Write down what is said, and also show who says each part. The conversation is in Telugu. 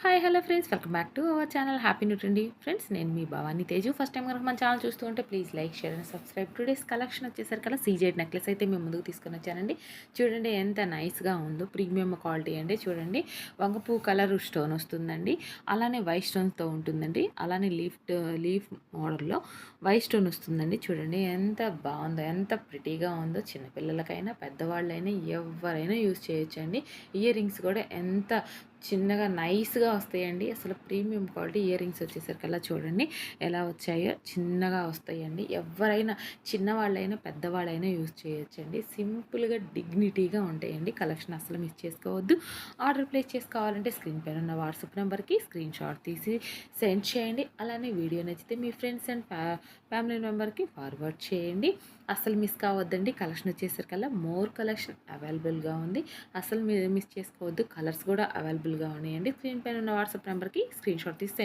Speaker 1: Hi hello friends, welcome back to our channel. Happy new అండి ఫ్రెండ్స్. నేను మీ భవాని తేజు. ఫస్ట్ టైం కనుక మన ఛానల్ చూస్తూ ఉంటే please like, share and subscribe. Today's collection వచ్చేసరికి అలా సీజెడ్ నెక్లెస్ అయితే మేము ముందుకు తీసుకొని వచ్చానండి. చూడండి ఎంత నైస్గా ఉందో, ప్రీమియం క్వాలిటీ అండి. చూడండి వంగపూ కలర్ స్టోన్ వస్తుందండి, అలానే వైట్ స్టోన్స్తో ఉంటుందండి, అలానే లీఫ్ మోడల్లో వైట్ స్టోన్ వస్తుందండి. చూడండి ఎంత బాగుందో, ఎంత ప్రిటీగా ఉందో. చిన్నపిల్లలకైనా పెద్దవాళ్ళైనా ఎవరైనా యూజ్ చేయొచ్చండి. ఇయర్ రింగ్స్ కూడా ఎంత చిన్నగా నైస్గా వస్తాయండి. అసలు ప్రీమియం క్వాలిటీ ఇయర్ రింగ్స్ వచ్చేసరికల్లా చూడండి ఎలా వచ్చాయో, చిన్నగా వస్తాయండి. ఎవరైనా చిన్నవాళ్ళైనా పెద్దవాళ్ళైనా యూజ్ చేయొచ్చండి. సింపుల్గా డిగ్నిటీగా ఉంటాయండి. కలెక్షన్ అసలు మిస్ చేసుకోవద్దు. ఆర్డర్ ప్లేస్ చేసుకోవాలంటే స్క్రీన్ పైన ఉన్న వాట్సాప్ నెంబర్కి స్క్రీన్ షాట్ తీసి సెండ్ చేయండి. అలానే వీడియో నచ్చితే మీ ఫ్రెండ్స్ అండ్ ఫ్యామిలీ మెంబర్కి ఫార్వర్డ్ చేయండి. అసలు మిస్ కావద్దండి. కలెక్షన్ వచ్చేసరికల్లా మోర్ కలెక్షన్ అవైలబుల్గా ఉంది. అసలు మీరు మిస్ చేసుకోవద్దు. కలర్స్ కూడా అవైలబుల్గా ఉన్నాయండి. స్క్రీన్ పైన ఉన్న వాట్సాప్ నెంబర్కి స్క్రీన్ షాట్ తీసి